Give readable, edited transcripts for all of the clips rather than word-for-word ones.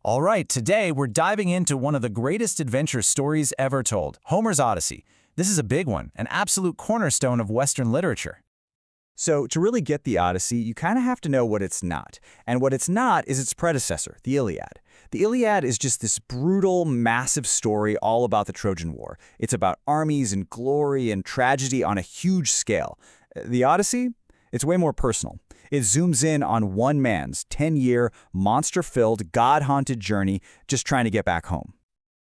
All right, today we're diving into one of the greatest adventure stories ever told, Homer's Odyssey. This is a big one, an absolute cornerstone of Western literature. So to really get the Odyssey, you kind of have to know what it's not. And what it's not is its predecessor, the Iliad. The Iliad is just this brutal, massive story all about the Trojan War. It's about armies and glory and tragedy on a huge scale. The Odyssey? It's way more personal. It zooms in on one man's 10-year, monster-filled, God-haunted journey just trying to get back home.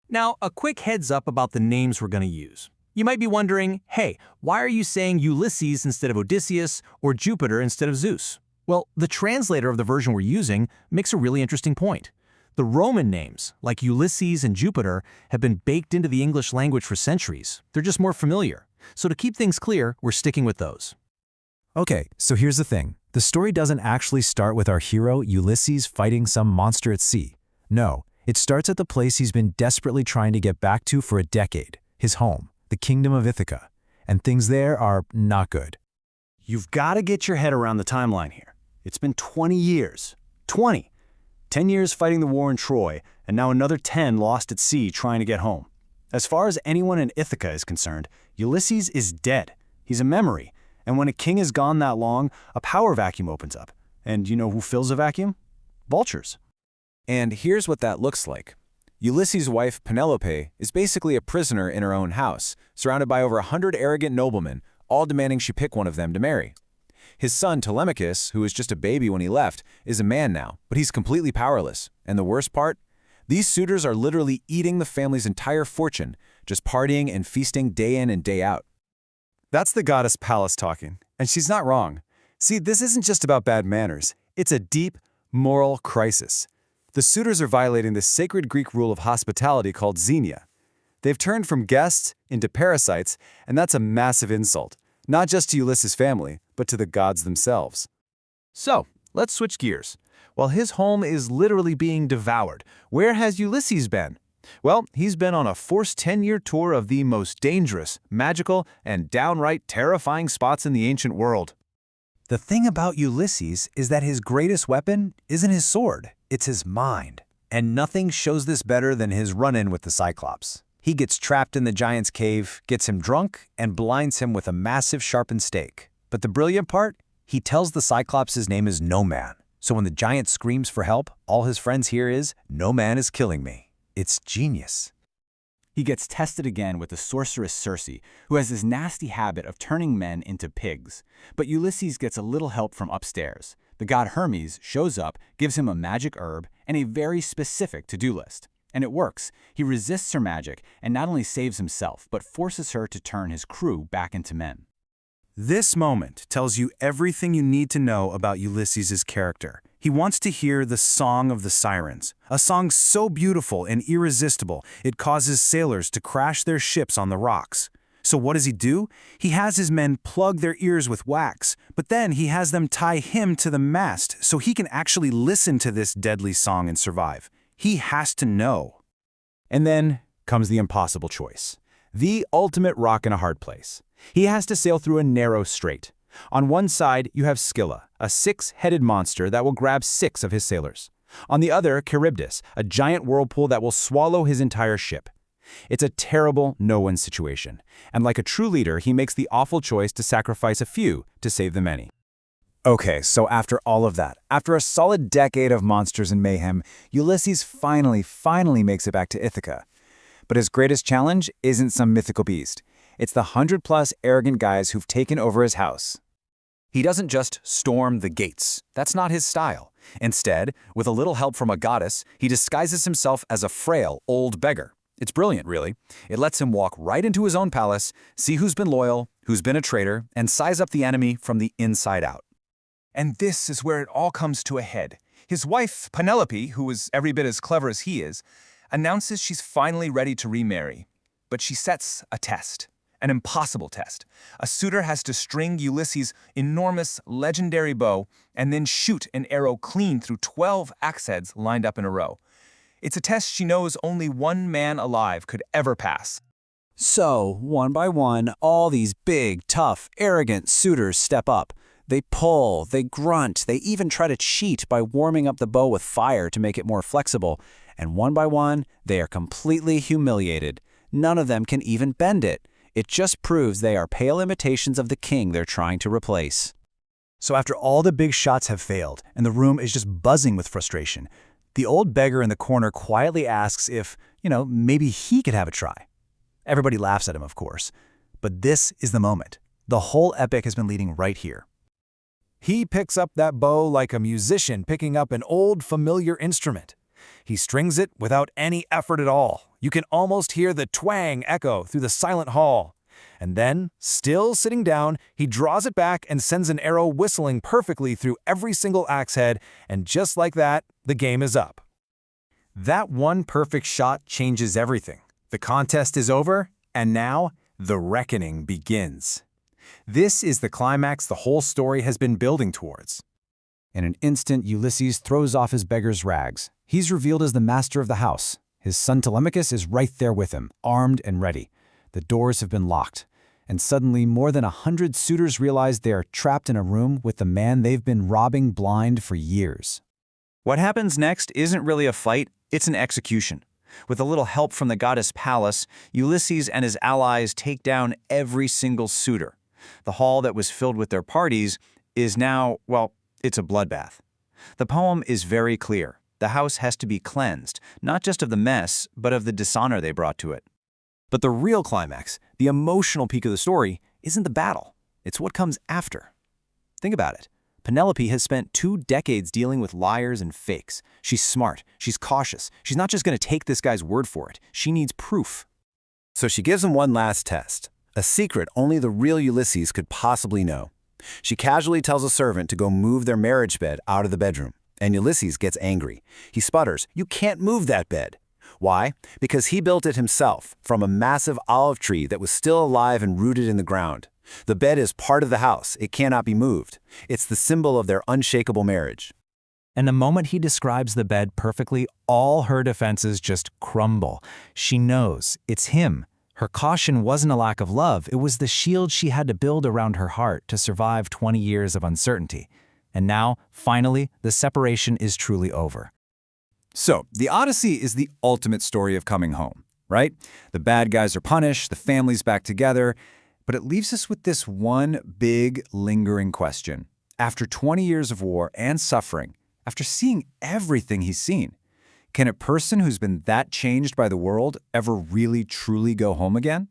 Now, a quick heads up about the names we're going to use. You might be wondering, hey, why are you saying Ulysses instead of Odysseus or Jupiter instead of Zeus? Well, the translator of the version we're using makes a really interesting point. The Roman names, like Ulysses and Jupiter, have been baked into the English language for centuries. They're just more familiar. So to keep things clear, we're sticking with those. Okay, so here's the thing. The story doesn't actually start with our hero, Ulysses, fighting some monster at sea. No, it starts at the place he's been desperately trying to get back to for a decade, his home, the kingdom of Ithaca. And things there are not good. You've got to get your head around the timeline here. It's been 20 years. 20! 10 years fighting the war in Troy, and now another 10 lost at sea trying to get home. As far as anyone in Ithaca is concerned, Ulysses is dead. He's a memory. And when a king is gone that long, a power vacuum opens up. And you know who fills the vacuum? Vultures. And here's what that looks like. Ulysses' wife, Penelope, is basically a prisoner in her own house, surrounded by over 100 arrogant noblemen, all demanding she pick one of them to marry. His son, Telemachus, who was just a baby when he left, is a man now, but he's completely powerless. And the worst part? These suitors are literally eating the family's entire fortune, just partying and feasting day in and day out. That's the goddess Pallas talking, and she's not wrong. See, this isn't just about bad manners. It's a deep, moral crisis. The suitors are violating the sacred Greek rule of hospitality called xenia. They've turned from guests into parasites, and that's a massive insult, not just to Ulysses' family, but to the gods themselves. So, let's switch gears. While his home is literally being devoured, where has Ulysses been? Well, he's been on a forced 10-year tour of the most dangerous, magical, and downright terrifying spots in the ancient world. The thing about Ulysses is that his greatest weapon isn't his sword, it's his mind. And nothing shows this better than his run-in with the Cyclops. He gets trapped in the giant's cave, gets him drunk, and blinds him with a massive sharpened stake. But the brilliant part? He tells the Cyclops his name is No Man. So when the giant screams for help, all his friends hear is, "No man is killing me." It's genius. He gets tested again with the sorceress Circe, who has this nasty habit of turning men into pigs. But Ulysses gets a little help from upstairs. The god Hermes shows up, gives him a magic herb, and a very specific to-do list. And it works. He resists her magic and not only saves himself, but forces her to turn his crew back into men. This moment tells you everything you need to know about Ulysses' character. He wants to hear the Song of the Sirens, a song so beautiful and irresistible it causes sailors to crash their ships on the rocks. So what does he do? He has his men plug their ears with wax, but then he has them tie him to the mast so he can actually listen to this deadly song and survive. He has to know. And then comes the impossible choice. The ultimate rock in a hard place. He has to sail through a narrow strait. On one side, you have Scylla, a 6-headed monster that will grab 6 of his sailors. On the other, Charybdis, a giant whirlpool that will swallow his entire ship. It's a terrible no-win situation, and like a true leader, he makes the awful choice to sacrifice a few to save the many. Okay, so after all of that, after a solid decade of monsters and mayhem, Ulysses finally makes it back to Ithaca. But his greatest challenge isn't some mythical beast. It's the 100-plus arrogant guys who've taken over his house. He doesn't just storm the gates. That's not his style. Instead, with a little help from a goddess, he disguises himself as a frail, old beggar. It's brilliant, really. It lets him walk right into his own palace, see who's been loyal, who's been a traitor, and size up the enemy from the inside out. And this is where it all comes to a head. His wife, Penelope, who is every bit as clever as he is, announces she's finally ready to remarry. But she sets a test. An impossible test. A suitor has to string Ulysses' enormous, legendary bow and then shoot an arrow clean through 12 axe heads lined up in a row. It's a test she knows only one man alive could ever pass. So, one by one, all these big, tough, arrogant suitors step up. They pull, they grunt, they even try to cheat by warming up the bow with fire to make it more flexible, and one by one, they are completely humiliated. None of them can even bend it. It just proves they are pale imitations of the king they're trying to replace. So after all the big shots have failed, and the room is just buzzing with frustration, the old beggar in the corner quietly asks if, maybe he could have a try. Everybody laughs at him, of course. But this is the moment. The whole epic has been leading right here. He picks up that bow like a musician picking up an old familiar instrument. He strings it without any effort at all. You can almost hear the twang echo through the silent hall. And then, still sitting down, he draws it back and sends an arrow whistling perfectly through every single axe head, and just like that, the game is up. That one perfect shot changes everything. The contest is over, and now, the reckoning begins. This is the climax the whole story has been building towards. In an instant, Ulysses throws off his beggar's rags. He's revealed as the master of the house. His son Telemachus is right there with him, armed and ready. The doors have been locked, and suddenly more than 100 suitors realize they are trapped in a room with the man they've been robbing blind for years. What happens next isn't really a fight, it's an execution. With a little help from the goddess Pallas, Ulysses and his allies take down every single suitor. The hall that was filled with their parties is now, well, it's a bloodbath. The poem is very clear. The house has to be cleansed, not just of the mess, but of the dishonor they brought to it. But the real climax, the emotional peak of the story, isn't the battle. It's what comes after. Think about it. Penelope has spent 2 decades dealing with liars and fakes. She's smart. She's cautious. She's not just going to take this guy's word for it. She needs proof. So she gives him one last test, a secret only the real Ulysses could possibly know. She casually tells a servant to go move their marriage bed out of the bedroom, and Ulysses gets angry. He sputters, "You can't move that bed." Why? Because he built it himself from a massive olive tree that was still alive and rooted in the ground. The bed is part of the house. It cannot be moved. It's the symbol of their unshakable marriage. And the moment he describes the bed perfectly, all her defenses just crumble. She knows it's him. Her caution wasn't a lack of love. It was the shield she had to build around her heart to survive 20 years of uncertainty. And now, finally, the separation is truly over. So, the Odyssey is the ultimate story of coming home, right? The bad guys are punished, the family's back together, but it leaves us with this one big, lingering question. After 20 years of war and suffering, after seeing everything he's seen, can a person who's been that changed by the world ever really, truly go home again?